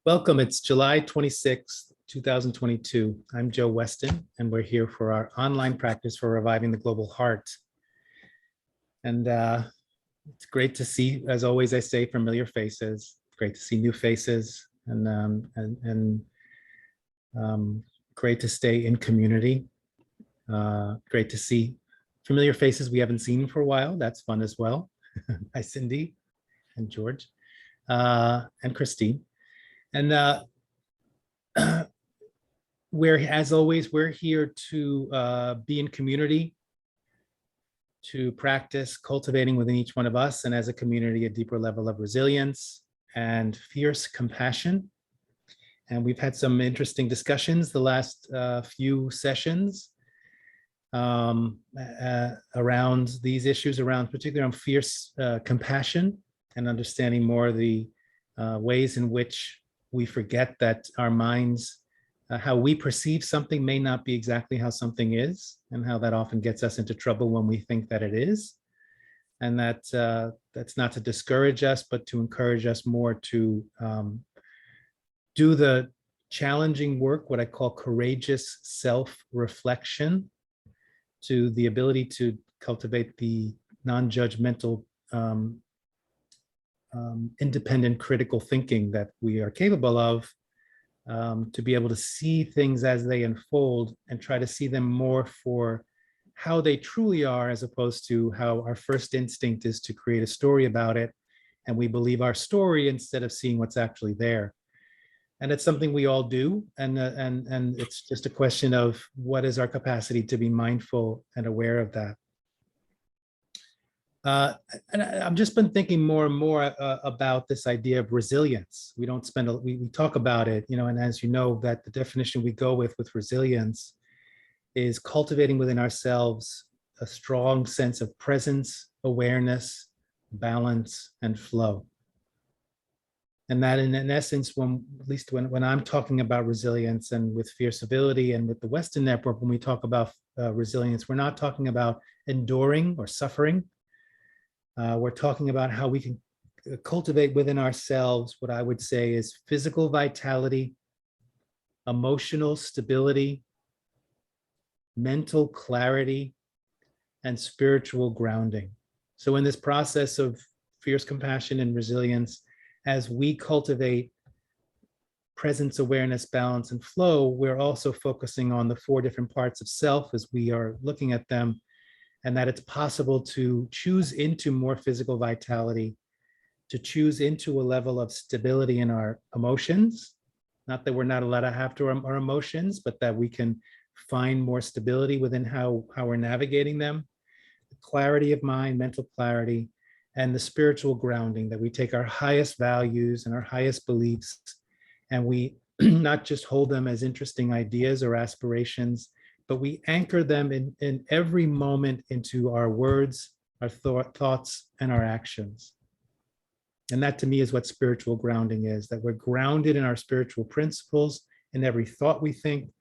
Welcome. It's July 26th, 2022. I'm Joe Weston, and we're here for our online practice for reviving the global heart. And it's great to see, as always, I say, familiar faces. Great to see new faces, and great to stay in community. Great to see familiar faces we haven't seen for a while. That's fun as well. Hi, Cindy and George and Christine. And as always, we're here to be in community, to practice cultivating within each one of us, and as a community, a deeper level of resilience and fierce compassion. And we've had some interesting discussions the last few sessions around these issues, particularly around fierce compassion and understanding more the ways in which we forget that our minds, how we perceive something may not be exactly how something is, and how that often gets us into trouble when we think that it is. And that's not to discourage us, but to encourage us more to do the challenging work, what I call courageous self-reflection, to the ability to cultivate the non-judgmental independent critical thinking that we are capable of, to be able to see things as they unfold and try to see them more for how they truly are, as opposed to how our first instinct is to create a story about it, and we believe our story instead of seeing what's actually there. And it's something we all do, and it's just a question of what is our capacity to be mindful and aware of that. And I've just been thinking more and more about this idea of resilience. We talk about it, and as you know, that the definition we go with resilience is cultivating within ourselves a strong sense of presence, awareness, balance, and flow. And that in essence, at least when I'm talking about resilience, and with Fierce Civility and with the Western Network, when we talk about resilience, we're not talking about enduring or suffering. We're talking about how we can cultivate within ourselves what I would say is physical vitality, emotional stability, mental clarity, and spiritual grounding. So in this process of fierce compassion and resilience, as we cultivate presence, awareness, balance, and flow, we're also focusing on the 4 different parts of self as we are looking at them, and that it's possible to choose into more physical vitality, to choose into a level of stability in our emotions. Not that we're not allowed to have our emotions, but that we can find more stability within how we're navigating them. The clarity of mind, mental clarity, and the spiritual grounding, that we take our highest values and our highest beliefs, and we not just hold them as interesting ideas or aspirations, but we anchor them in every moment into our words, our thoughts, and our actions. And that to me is what spiritual grounding is, that we're grounded in our spiritual principles in every thought we think,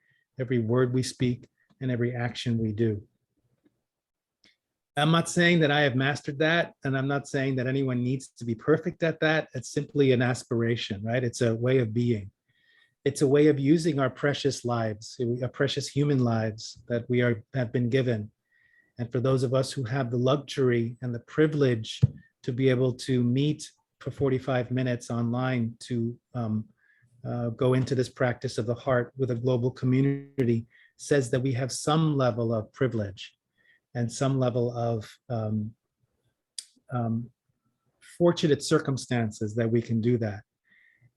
every word we speak, and every action we do. I'm not saying that I have mastered that, and I'm not saying that anyone needs to be perfect at that. It's simply an aspiration, right? It's a way of being. It's a way of using our precious lives, our precious human lives that we have been given. And for those of us who have the luxury and the privilege to be able to meet for 45 minutes online to go into this practice of the heart with a global community, says that we have some level of privilege and some level of fortunate circumstances that we can do that.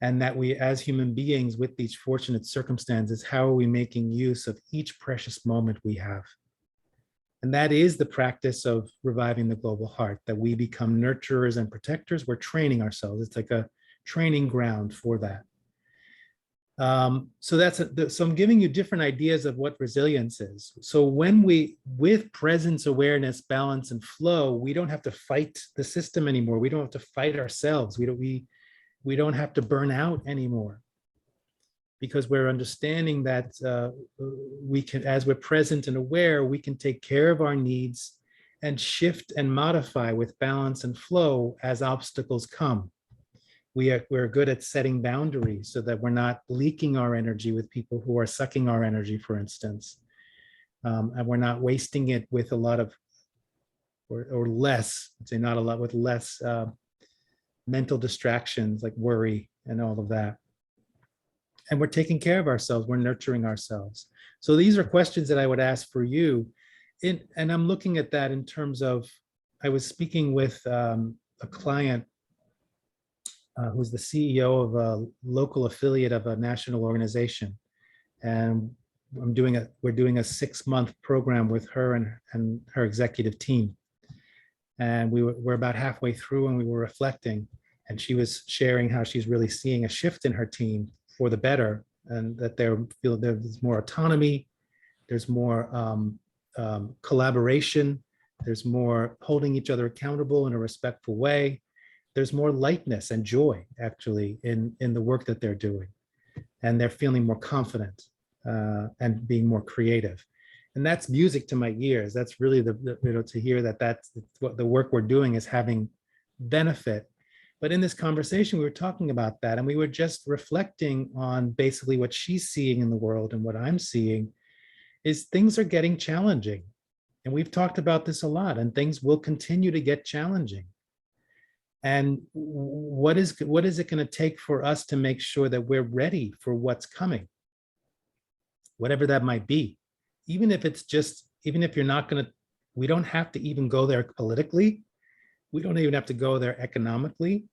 And that we, as human beings with these fortunate circumstances, how are we making use of each precious moment we have? And that is the practice of reviving the global heart, that we become nurturers and protectors. We're training ourselves. It's like a training ground for that. So I'm giving you different ideas of what resilience is. So when with presence, awareness, balance, and flow, we don't have to fight the system anymore. We don't have to fight ourselves. We don't have to burn out anymore, because we're understanding that we can, as we're present and aware, we can take care of our needs and shift and modify with balance and flow as obstacles come. We're good at setting boundaries so that we're not leaking our energy with people who are sucking our energy, for instance. And we're not wasting it with a lot of, or less, I'd say not a lot, with less mental distractions like worry and all of that. And we're taking care of ourselves, we're nurturing ourselves. So these are questions that I would ask for you. And I'm looking at that in terms of, I was speaking with a client who's the CEO of a local affiliate of a national organization. And we're doing a 6-month program with her and her executive team. And we're about halfway through and we were reflecting, and she was sharing how she's really seeing a shift in her team for the better, and that they feel there's more autonomy, there's more collaboration, there's more holding each other accountable in a respectful way. There's more lightness and joy actually in the work that they're doing, and they're feeling more confident and being more creative. And that's music to my ears. That's really to hear that that's what the work we're doing is having benefit. But in this conversation, we were talking about that, and we were just reflecting on basically what she's seeing in the world, and what I'm seeing is things are getting challenging. And we've talked about this a lot, and things will continue to get challenging. And what is it going to take for us to make sure that we're ready for what's coming, whatever that might be? Even if you're not going to, we don't have to even go there politically. We don't even have to go there economically.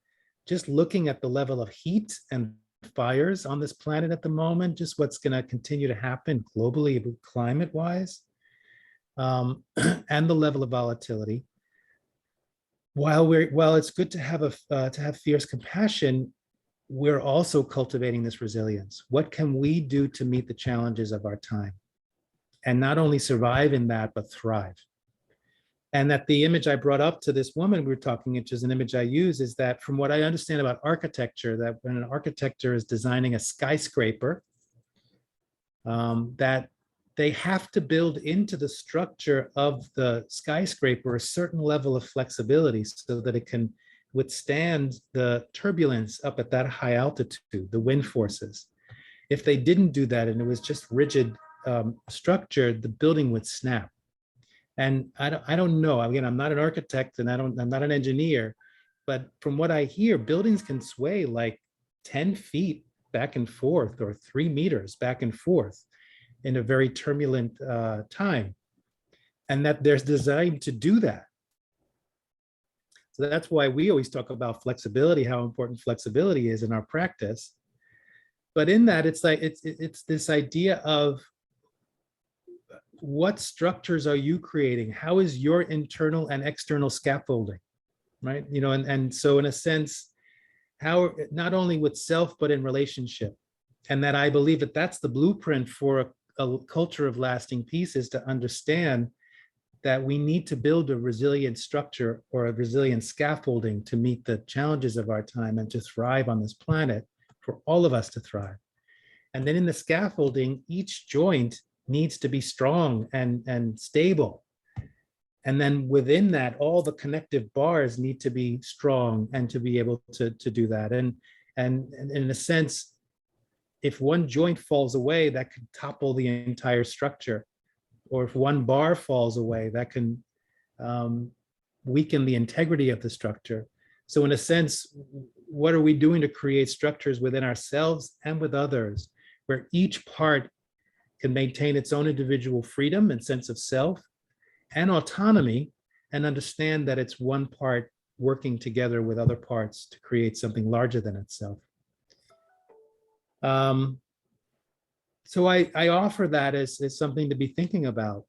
Just looking at the level of heat and fires on this planet at the moment, just what's going to continue to happen globally, climate-wise, and the level of volatility. While it's good to have fierce compassion, we're also cultivating this resilience. What can we do to meet the challenges of our time? And not only survive in that, but thrive. And that the image I brought up to this woman we were talking, which is an image I use, is that from what I understand about architecture, that when an architect is designing a skyscraper, that they have to build into the structure of the skyscraper a certain level of flexibility so that it can withstand the turbulence up at that high altitude, the wind forces. If they didn't do that and it was just rigid structure, the building would snap. And I don't know. Again, I'm not an architect and I'm not an engineer, but from what I hear, buildings can sway like 10 feet back and forth, or 3 meters back and forth in a very turbulent time, and that there's design to do that. So that's why we always talk about flexibility, how important flexibility is in our practice. But in that, it's like it's this idea of what structures are you creating? How is your internal and external scaffolding, right? You know, and so in a sense, how not only with self, but in relationship. And that I believe that that's the blueprint for a culture of lasting peace, is to understand that we need to build a resilient structure or a resilient scaffolding to meet the challenges of our time and to thrive on this planet, for all of us to thrive. And then in the scaffolding, each joint needs to be strong and stable. And then within that, all the connective bars need to be strong and to be able to do that. And in a sense, if one joint falls away, that could topple the entire structure. Or if one bar falls away, that can weaken the integrity of the structure. So in a sense, what are we doing to create structures within ourselves and with others, where each part can maintain its own individual freedom and sense of self and autonomy, and understand that it's one part working together with other parts to create something larger than itself. So I offer that as something to be thinking about.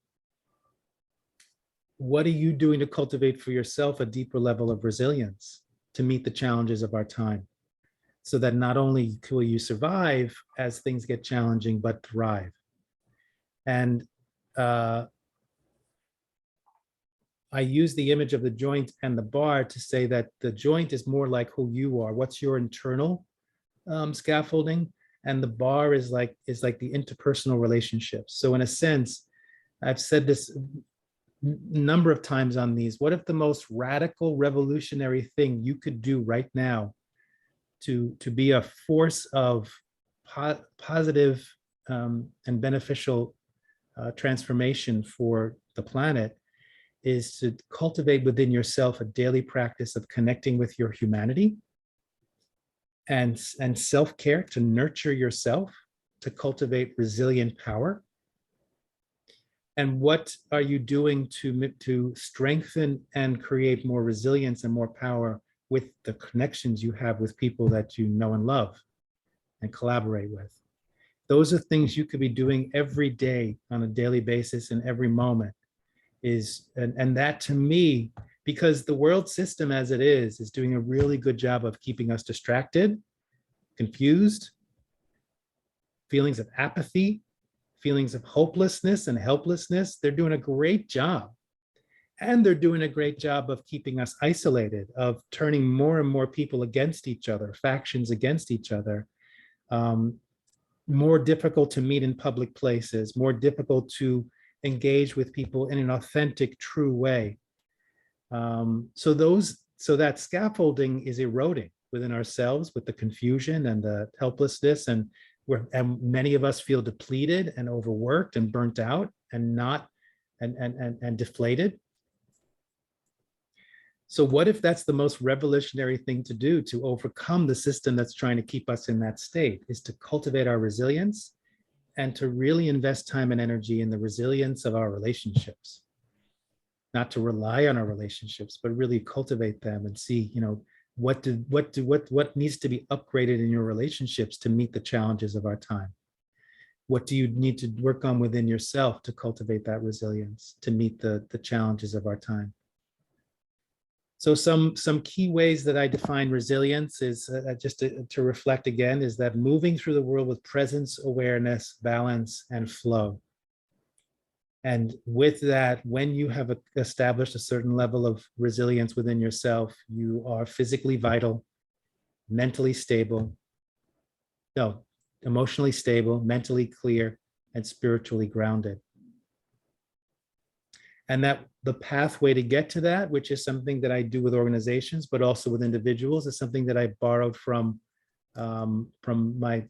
What are you doing to cultivate for yourself a deeper level of resilience to meet the challenges of our time, so that not only will you survive as things get challenging, but thrive? And I use the image of the joint and the bar to say that the joint is more like who you are. What's your internal scaffolding? And the bar is like the interpersonal relationships. So in a sense, I've said this a number of times on these. What if the most radical, revolutionary thing you could do right now to be a force of positive and beneficial transformation for the planet is to cultivate within yourself a daily practice of connecting with your humanity and self-care, to nurture yourself, to cultivate resilient power. And what are you doing to strengthen and create more resilience and more power with the connections you have with people that you know and love and collaborate with? Those are things you could be doing every day on a daily basis in every moment. And that, to me, because the world system as it is doing a really good job of keeping us distracted, confused, feelings of apathy, feelings of hopelessness and helplessness. They're doing a great job. And they're doing a great job of keeping us isolated, of turning more and more people against each other, factions against each other, more difficult to meet in public places, more difficult to engage with people in an authentic, true way. So that scaffolding is eroding within ourselves with the confusion and the helplessness, and many of us feel depleted and overworked and burnt out and deflated. So what if that's the most revolutionary thing to do to overcome the system that's trying to keep us in that state, is to cultivate our resilience and to really invest time and energy in the resilience of our relationships, not to rely on our relationships, but really cultivate them and see, what needs to be upgraded in your relationships to meet the challenges of our time. What do you need to work on within yourself to cultivate that resilience to meet the challenges of our time? So some key ways that I define resilience is just to reflect again, is that moving through the world with presence, awareness, balance, and flow. And with that, when you have established a certain level of resilience within yourself, you are physically vital, mentally stable, emotionally stable, mentally clear, and spiritually grounded. And that the pathway to get to that, which is something that I do with organizations, but also with individuals, is something that I borrowed from my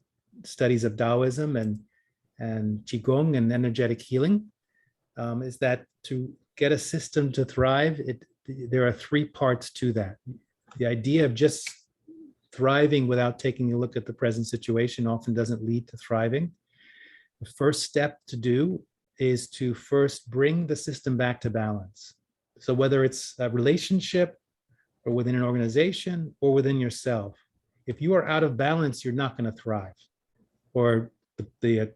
studies of Taoism and Qigong and energetic healing, is that to get a system to thrive, there are three parts to that. The idea of just thriving without taking a look at the present situation often doesn't lead to thriving. The first step to do is to first bring the system back to balance. So whether it's a relationship or within an organization or within yourself, if you are out of balance, you're not going to thrive, or the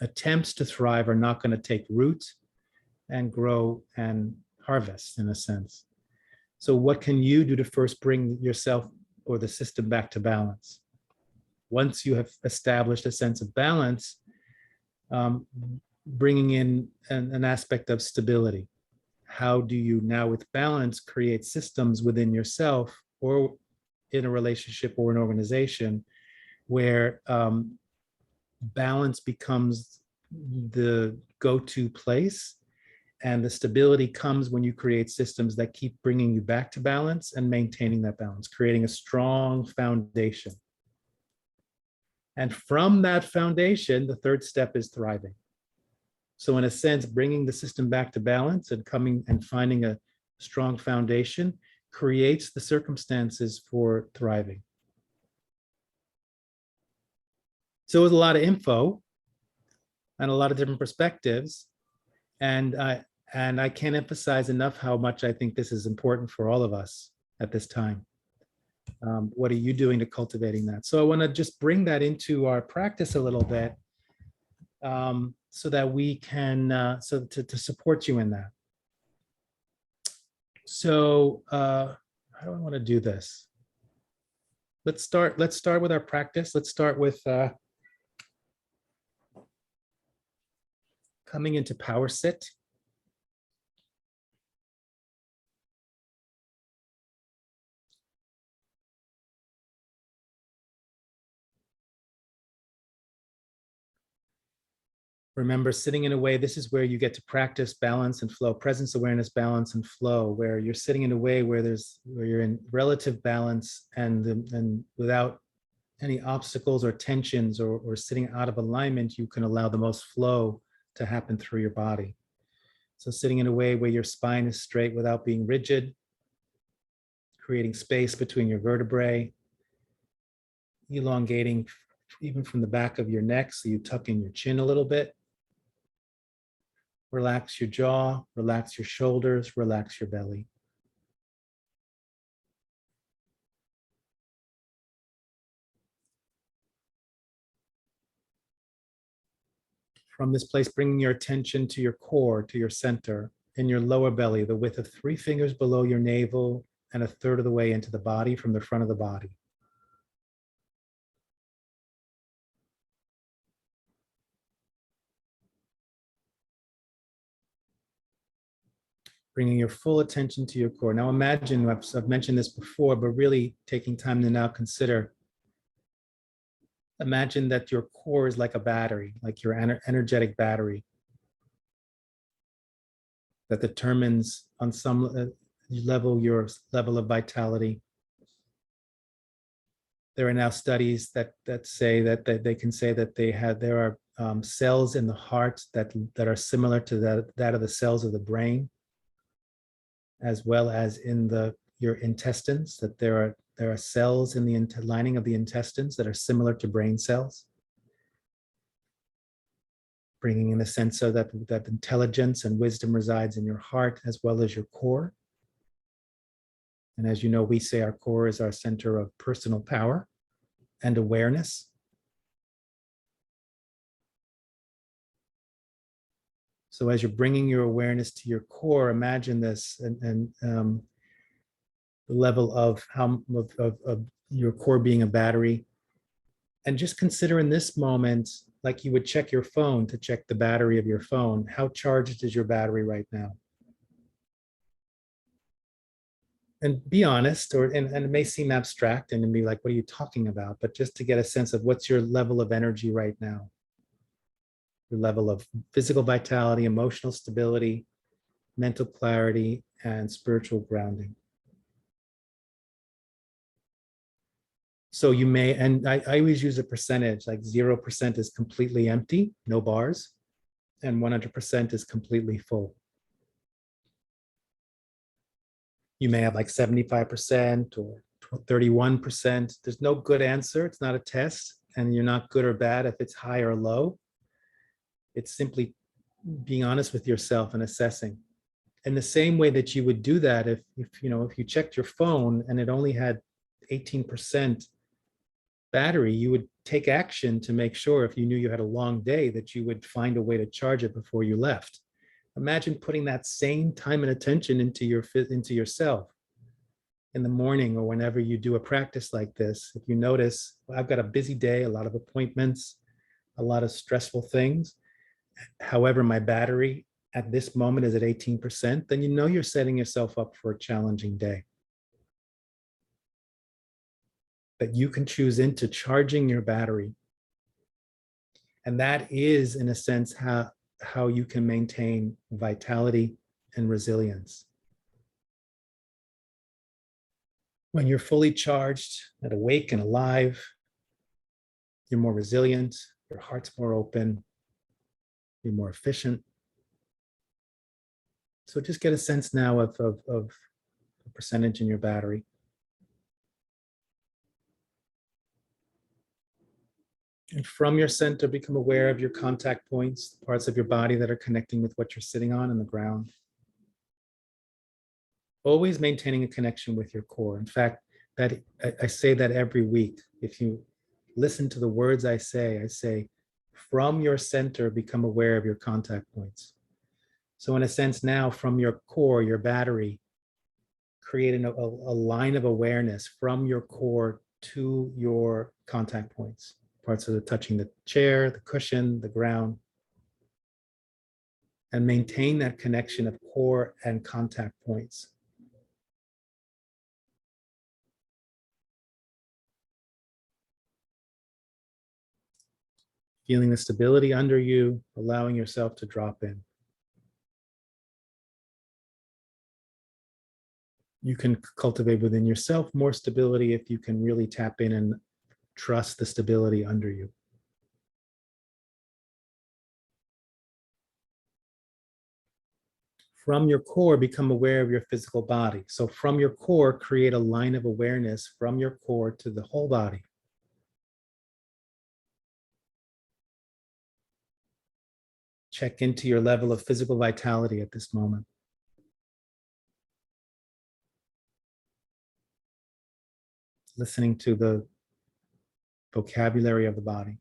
attempts to thrive are not going to take root and grow and harvest, in a sense. So what can you do to first bring yourself or the system back to balance? Once you have established a sense of balance, bringing in an aspect of stability. How do you now, with balance, create systems within yourself or in a relationship or an organization where balance becomes the go-to place, and the stability comes when you create systems that keep bringing you back to balance and maintaining that balance, creating a strong foundation. And from that foundation, the third step is thriving. So in a sense, bringing the system back to balance and coming and finding a strong foundation creates the circumstances for thriving. So it was a lot of info and a lot of different perspectives. And I can't emphasize enough how much I think this is important for all of us at this time. What are you doing to cultivating that? So I want to just bring that into our practice a little bit, so that we can, to support you in that. So how do I want to do this? Let's start with our practice. Let's start with coming into power sit. Remember, sitting in a way, this is where you get to practice balance and flow, presence, awareness, balance, and flow, where you're sitting in a way where you're in relative balance and without any obstacles or tensions or sitting out of alignment, you can allow the most flow to happen through your body. So sitting in a way where your spine is straight without being rigid, creating space between your vertebrae, elongating even from the back of your neck so you tuck in your chin a little bit. Relax your jaw, relax your shoulders, relax your belly. From this place, bringing your attention to your core, to your center, in your lower belly, the width of 3 fingers below your navel and a third of the way into the body from the front of the body. Bringing your full attention to your core. Now imagine, I've mentioned this before, but really taking time to now consider. Imagine that your core is like a battery, like your energetic battery that determines on some level your level of vitality. There are now studies that say that they can say that there are cells in the heart that are similar to that of the cells of the brain, as well as in your intestines, that there are cells in the lining of the intestines that are similar to brain cells, bringing in the sense of that intelligence and wisdom resides in your heart as well as your core. And as you know, we say our core is our center of personal power and awareness. So as you're bringing your awareness to your core, imagine this and the level of your core being a battery. And just consider in this moment, like you would check your phone to check the battery of your phone, how charged is your battery right now? And be honest, and it may seem abstract and be like, what are you talking about? But just to get a sense of what's your level of energy right now, your level of physical vitality, emotional stability, mental clarity, and spiritual grounding. So you may, and I always use a percentage, like 0% is completely empty, no bars, and 100% is completely full. You may have like 75% or 31%. There's no good answer. It's not a test, and you're not good or bad if it's high or low. It's simply being honest with yourself and assessing. In the same way that you would do that if you checked your phone and it only had 18% battery, you would take action to make sure, if you knew you had a long day, that you would find a way to charge it before you left. Imagine putting that same time and attention into yourself in the morning or whenever you do a practice like this. If you notice, well, I've got a busy day, a lot of appointments, a lot of stressful things. However, my battery at this moment is at 18%, then you know you're setting yourself up for a challenging day. That you can choose into charging your battery. And that is, in a sense, how you can maintain vitality and resilience. When you're fully charged and awake and alive, you're more resilient, your heart's more open, you're more efficient. So just get a sense now of the percentage in your battery. And from your center, become aware of your contact points, the parts of your body that are connecting with what you're sitting on and the ground. Always maintaining a connection with your core. In fact, that I say that every week. If you listen to the words I say, from your center, become aware of your contact points. So in a sense now, from your core, your battery, create a line of awareness from your core to your contact points. Parts of the touching the chair, the cushion, the ground. And maintain that connection of core and contact points. Feeling the stability under you, allowing yourself to drop in. You can cultivate within yourself more stability if you can really tap in and Trust the stability under you. From your core, become aware of your physical body. So from your core, create a line of awareness from your core to the whole body. Check into your level of physical vitality at this moment. Listening to the vocabulary of the body.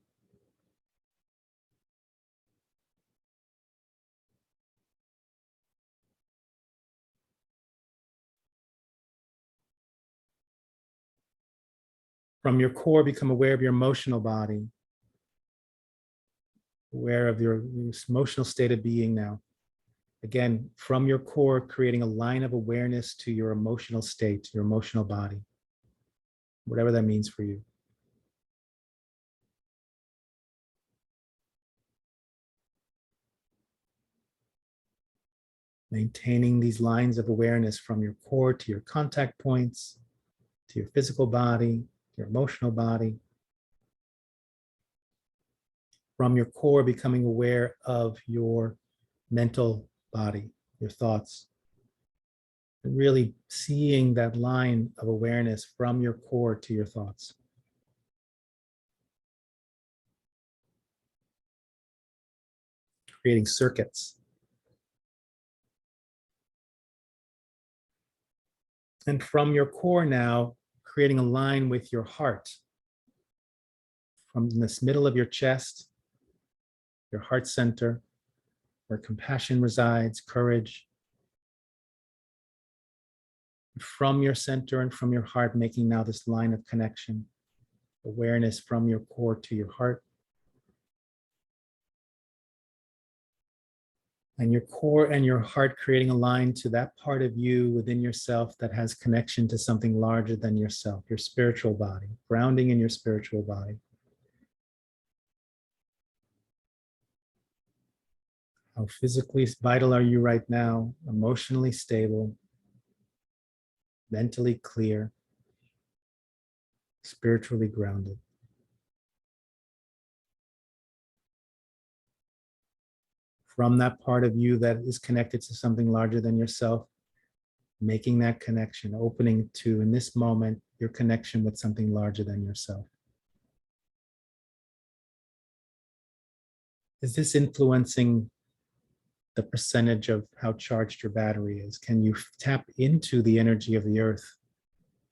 From your core, become aware of your emotional body, aware of your emotional state of being now. Again, from your core, creating a line of awareness to your emotional state, your emotional body, whatever that means for you. Maintaining these lines of awareness from your core to your contact points, to your physical body, your emotional body. From your core, becoming aware of your mental body, your thoughts. And really seeing that line of awareness from your core to your thoughts. Creating circuits. And from your core now, creating a line with your heart. From this middle of your chest, your heart center, where compassion resides, courage. From your center and from your heart, making now this line of connection, awareness from your core to your heart. And your core and your heart creating a line to that part of you within yourself that has connection to something larger than yourself, your spiritual body, grounding in your spiritual body. How physically vital are you right now? Emotionally stable, mentally clear, spiritually grounded. From that part of you that is connected to something larger than yourself, making that connection, opening to, in this moment, your connection with something larger than yourself. Is this influencing the percentage of how charged your battery is? Can you tap into the energy of the earth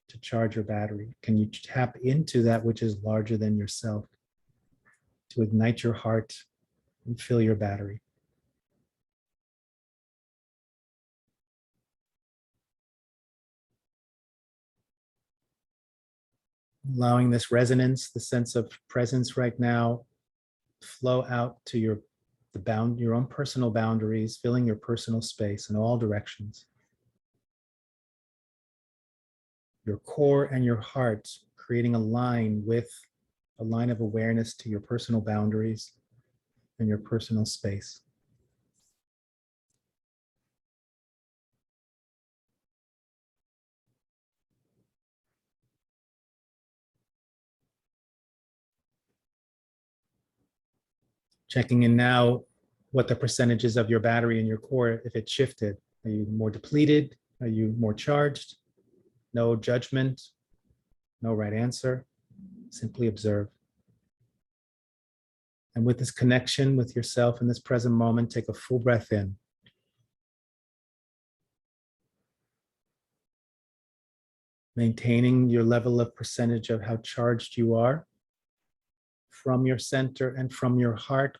to charge your battery? Can you tap into that which is larger than yourself to ignite your heart and fill your battery? Allowing this resonance, the sense of presence right now, flow out to your own personal boundaries, filling your personal space in all directions. Your core and your heart creating a line of awareness to your personal boundaries and your personal space. Checking in now what the percentages of your battery in your core, if it shifted. Are you more depleted? Are you more charged? No judgment, no right answer. Simply observe. And with this connection with yourself in this present moment, take a full breath in. Maintaining your level of percentage of how charged you are from your center and from your heart,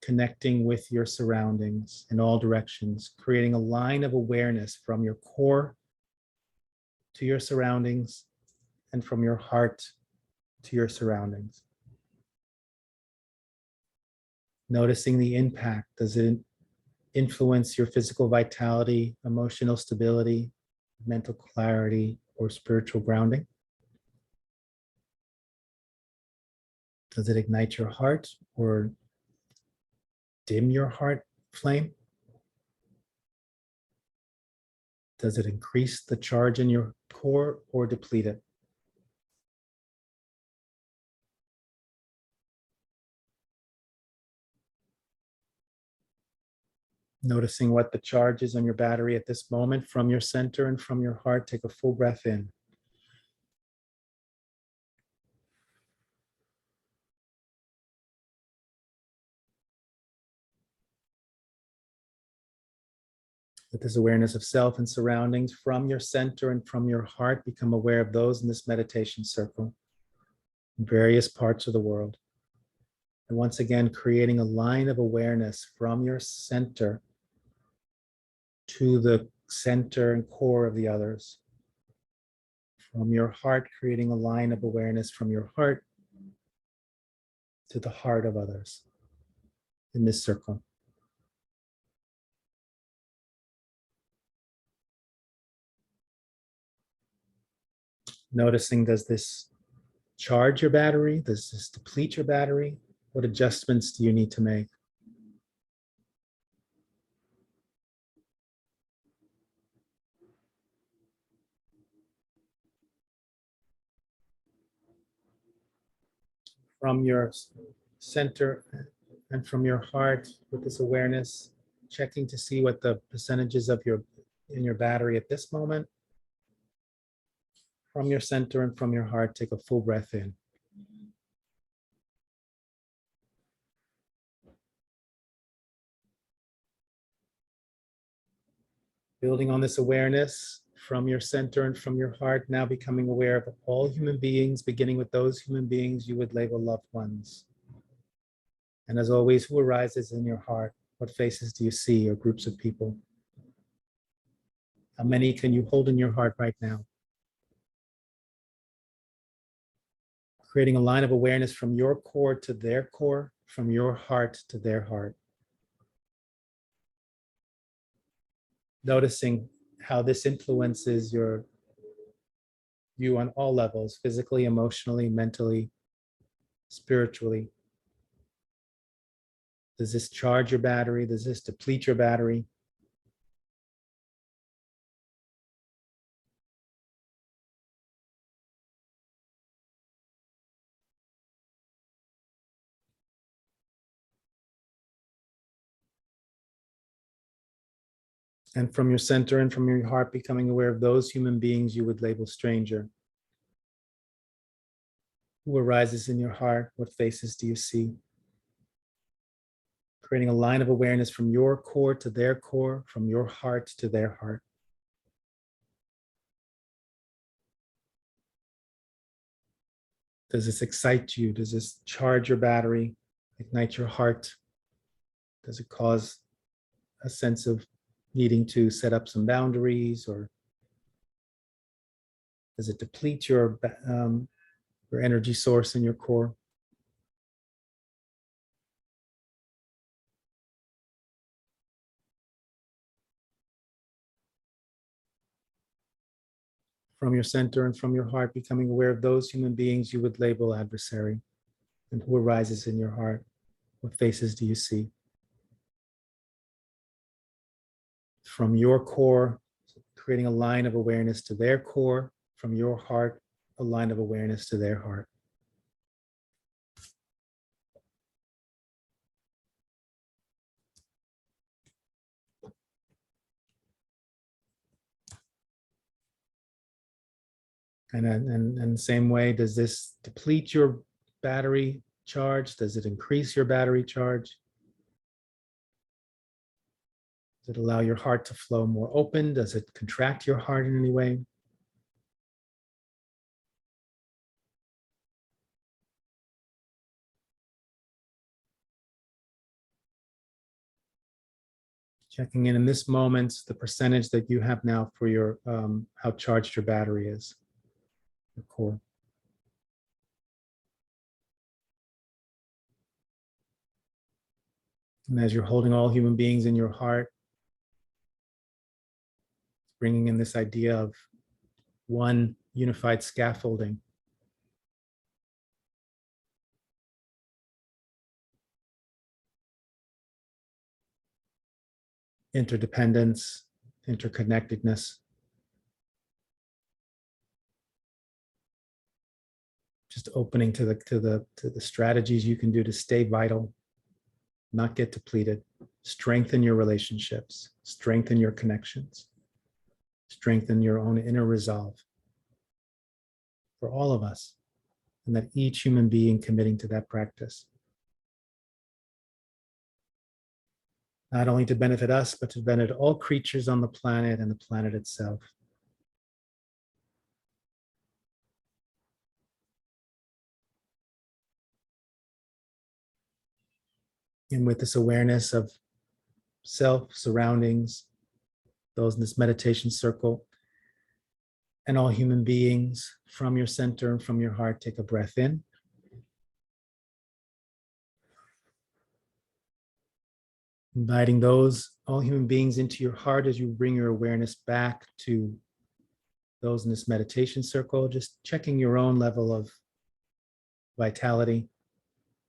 connecting with your surroundings in all directions, creating a line of awareness from your core to your surroundings and from your heart to your surroundings. Noticing the impact. Does it influence your physical vitality, emotional stability, mental clarity, or spiritual grounding? Does it ignite your heart or dim your heart flame? Does it increase the charge in your core or deplete it? Noticing what the charge is on your battery at this moment from your center and from your heart. Take a full breath in. With this awareness of self and surroundings from your center and from your heart, become aware of those in this meditation circle in various parts of the world. And once again, creating a line of awareness from your center to the center and core of the others. From your heart, creating a line of awareness from your heart to the heart of others in this circle. Noticing, does this charge your battery? Does this deplete your battery? What adjustments do you need to make? From your center and from your heart, with this awareness, checking to see what the percentages of your battery at this moment. From your center and from your heart, take a full breath in. Building on this awareness from your center and from your heart, now becoming aware of all human beings, beginning with those human beings you would label loved ones. And as always, who arises in your heart? What faces do you see, or groups of people? How many can you hold in your heart right now? Creating a line of awareness from your core to their core, from your heart to their heart. Noticing how this influences you on all levels, physically, emotionally, mentally, spiritually. Does this charge your battery? Does this deplete your battery? And from your center and from your heart, becoming aware of those human beings you would label stranger. Who arises in your heart? What faces do you see? Creating a line of awareness from your core to their core, from your heart to their heart. Does this excite you? Does this charge your battery, ignite your heart? Does it cause a sense of needing to set up some boundaries, or does it deplete your energy source in your core? From your center and from your heart, becoming aware of those human beings you would label adversary, and who arises in your heart. What faces do you see? From your core, creating a line of awareness to their core, from your heart, a line of awareness to their heart. And in the same way, does this deplete your battery charge? Does it increase your battery charge? Does it allow your heart to flow more open? Does it contract your heart in any way? Checking in this moment, the percentage that you have now for your how charged your battery is, your core. And as you're holding all human beings in your heart, bringing in this idea of one unified scaffolding. Interdependence, interconnectedness. Just opening to the strategies you can do to stay vital, not get depleted. strengthen your relationships, strengthen your connections, strengthen your own inner resolve for all of us, and that each human being committing to that practice, not only to benefit us, but to benefit all creatures on the planet and the planet itself. And with this awareness of self, surroundings, those in this meditation circle, and all human beings, from your center and from your heart, take a breath in. Inviting those, all human beings, into your heart as you bring your awareness back to those in this meditation circle, just checking your own level of vitality,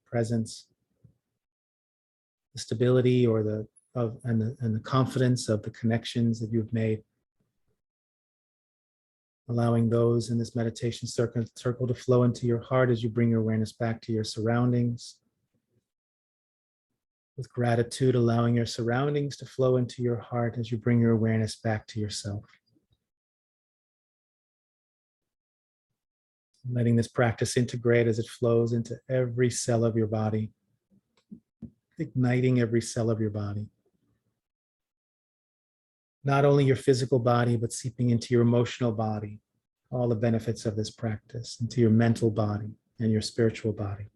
presence, the stability or the confidence of the connections that you've made. Allowing those in this meditation circle to flow into your heart as you bring your awareness back to your surroundings. With gratitude, allowing your surroundings to flow into your heart as you bring your awareness back to yourself. Letting this practice integrate as it flows into every cell of your body, igniting every cell of your body. Not only your physical body, but seeping into your emotional body, all the benefits of this practice, into your mental body and your spiritual body.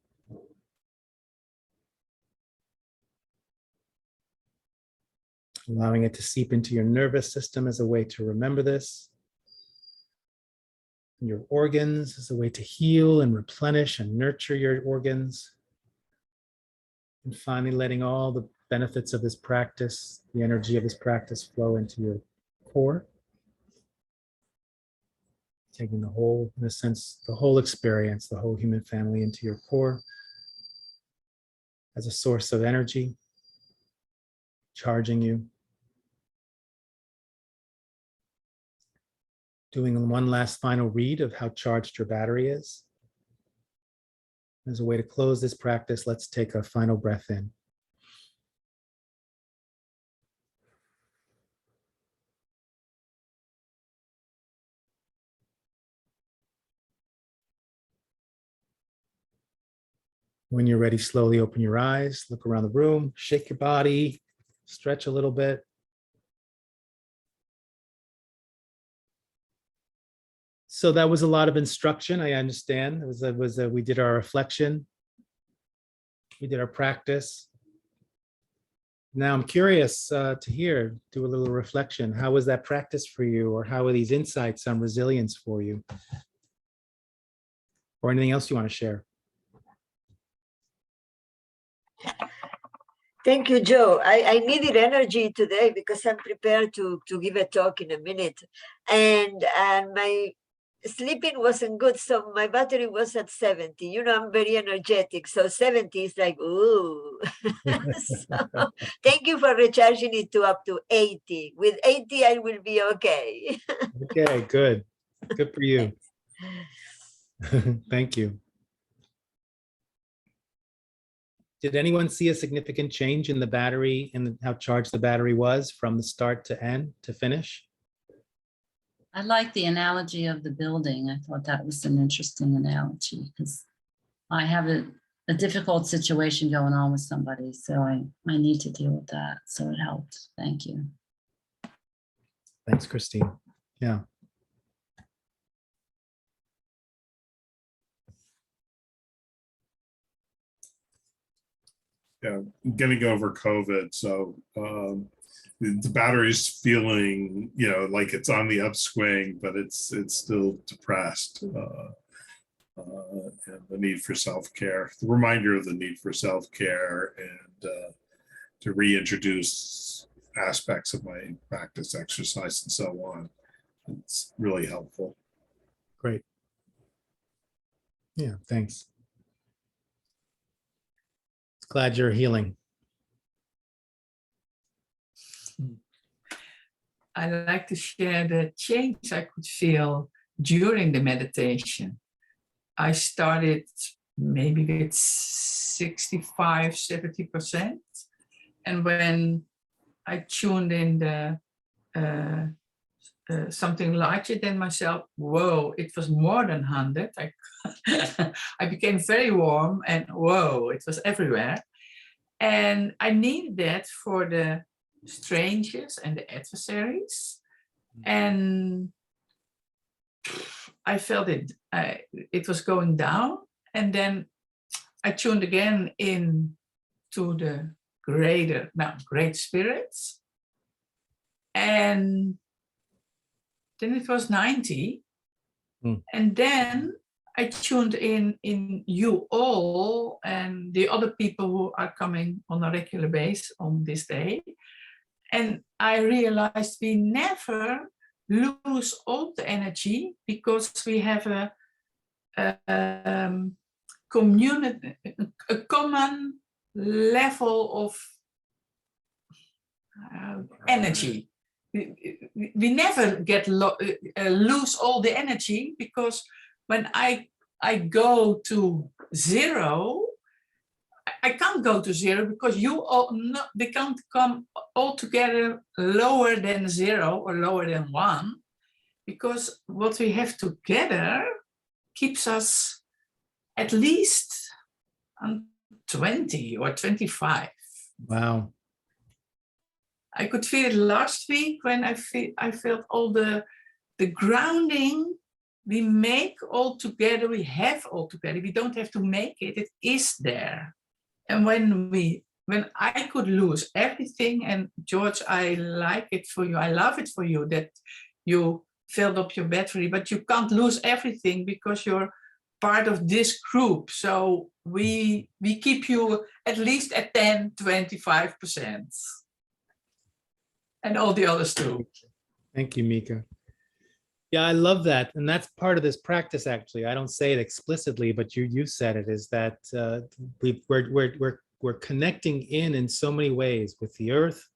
Allowing it to seep into your nervous system as a way to remember this. And your organs as a way to heal and replenish and nurture your organs. And finally, letting all the benefits of this practice, the energy of this practice, flow into your core. Taking the whole, in a sense, the whole experience, the whole human family into your core as a source of energy, charging you. Doing one last final read of how charged your battery is. As a way to close this practice, let's take a final breath in. When you're ready, slowly open your eyes, look around the room, shake your body, stretch a little bit. So that was a lot of instruction, I understand. We did our reflection. We did our practice. Now I'm curious to do a little reflection. How was that practice for you? Or how are these insights on resilience for you? Or anything else you want to share? Thank you, Joe. I needed energy today because I'm prepared to give a talk in a minute. And my sleeping wasn't good, so my battery was at 70. You know, I'm very energetic, so 70 is like, ooh. So thank you for recharging it to up to 80. With 80, I will be okay. Okay, good. Good for you. Thank you. Did anyone see a significant change in the battery and how charged the battery was from the start to end to finish? I like the analogy of the building. I thought that was an interesting analogy because I have a difficult situation going on with somebody, so I need to deal with that. So it helped. Thank you. Thanks, Christine. Yeah. Yeah, getting over COVID, so the battery's feeling, like it's on the upswing, but it's still depressed. And the need for self-care, the reminder of the need for self-care, and to reintroduce aspects of my practice, exercise, and so on. It's really helpful. Great. Yeah, thanks. Glad you're healing. I like to share the change I could feel during the meditation. I started maybe with 65, 70%. And when I tuned in the something larger than myself, whoa, it was more than 100. I became very warm, and whoa, it was everywhere. And I needed that for the strangers and the adversaries. And I felt it was going down. And then I tuned again in to the great spirits. And then it was 90. And then I tuned in you all and the other people who are coming on a regular basis on this day. And I realized we never lose all the energy because we have a community, a common level of energy. We never lose all the energy, because when I go to zero, I can't go to zero because you all they can't come all together lower than zero or lower than 1, because what we have together keeps us at least on 20 or 25. Wow. I could feel it last week when I felt all the grounding we make all together, we have all together. We don't have to make it, it is there. And when I could lose everything, and George, I like it for you, I love it for you that you filled up your battery, but you can't lose everything because you're part of this group. So we keep you at least at 10-25%. And all the others too. Thank you, Mika. Yeah, I love that. And that's part of this practice, actually. I don't say it explicitly, but you said it, is that we're connecting in so many ways with the earth,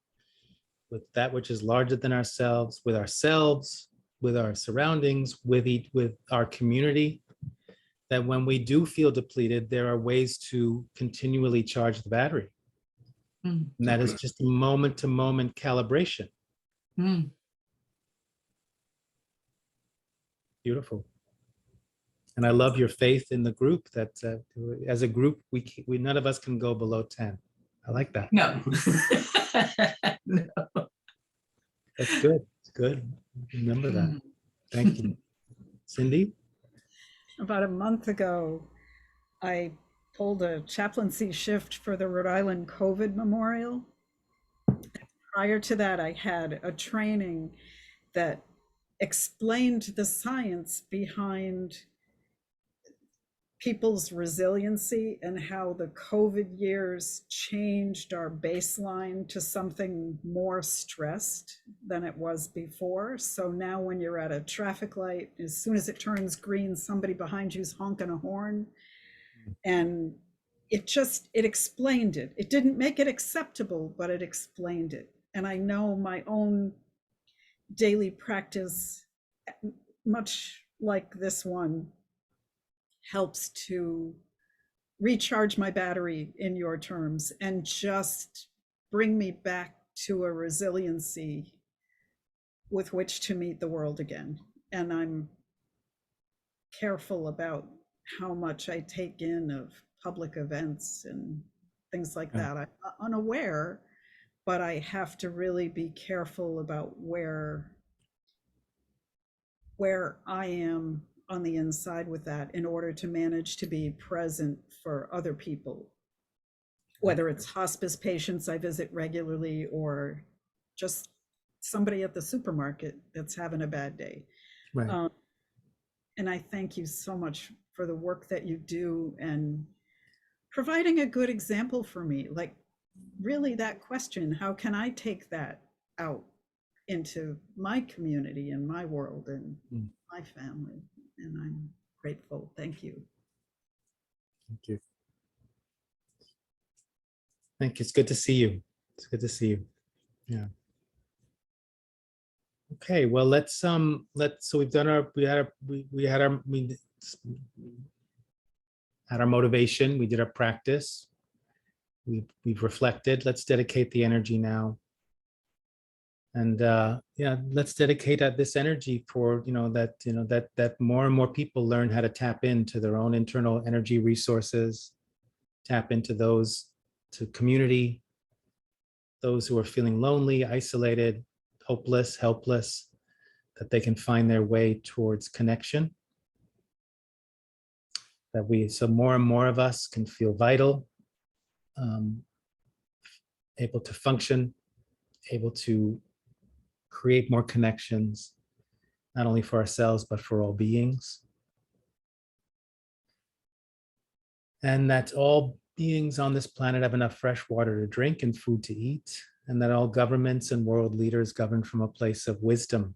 with that which is larger than ourselves, with our surroundings, with our community, that when we do feel depleted, there are ways to continually charge the battery. And that is just a moment-to-moment calibration. Beautiful. And I love your faith in the group, that as a group, we none of us can go below 10. I like that. No. No. That's good. It's good. Remember that. Thank you. Cindy? About a month ago, I pulled a chaplaincy shift for the Rhode Island COVID Memorial. Prior to that, I had a training that explained the science behind people's resiliency and how the COVID years changed our baseline to something more stressed than it was before. So now when you're at a traffic light, as soon as it turns green, somebody behind you's honking a horn. And it explained it. It didn't make it acceptable, but it explained it. And I know my own daily practice, much like this one, helps to recharge my battery, in your terms, and just bring me back to a resiliency with which to meet the world again. And I'm careful about how much I take in of public events and things like that. I'm unaware, but I have to really be careful about where I am on the inside with that, in order to manage to be present for other people, whether it's hospice patients I visit regularly or just somebody at the supermarket that's having a bad day. Right. And I thank you so much for the work that you do and providing a good example for me. Like, really, that question, how can I take that out into my community and my world and my family? And I'm grateful. Thank you. Thank you. Thank you. It's good to see you. It's good to see you. Yeah. Okay, well, so we've done we had our motivation, we did our practice. we've reflected. Let's dedicate the energy now. And yeah, let's dedicate this energy for, that more and more people learn how to tap into their own internal energy resources, tap into those to community, those who are feeling lonely, isolated, hopeless, helpless, that they can find their way towards connection. So more and more of us can feel vital, able to function, able to create more connections, not only for ourselves, but for all beings. And that all beings on this planet have enough fresh water to drink and food to eat, and that all governments and world leaders govern from a place of wisdom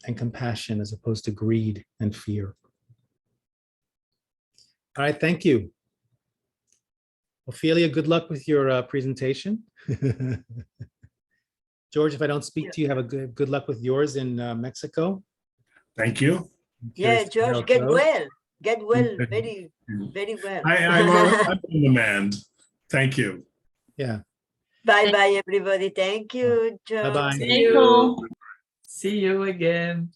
and compassion as opposed to greed and fear. All right, thank you. Ophelia, good luck with your presentation. George, if I don't speak to you, have a good luck with yours in Mexico. Thank you. Yeah, Curious to how George, it get goes. well. Get well, Okay. very, very well. I'm on demand. Thank you. Yeah. Bye bye, everybody. Thank you, George. Bye-bye. See Thank you. you. See you again.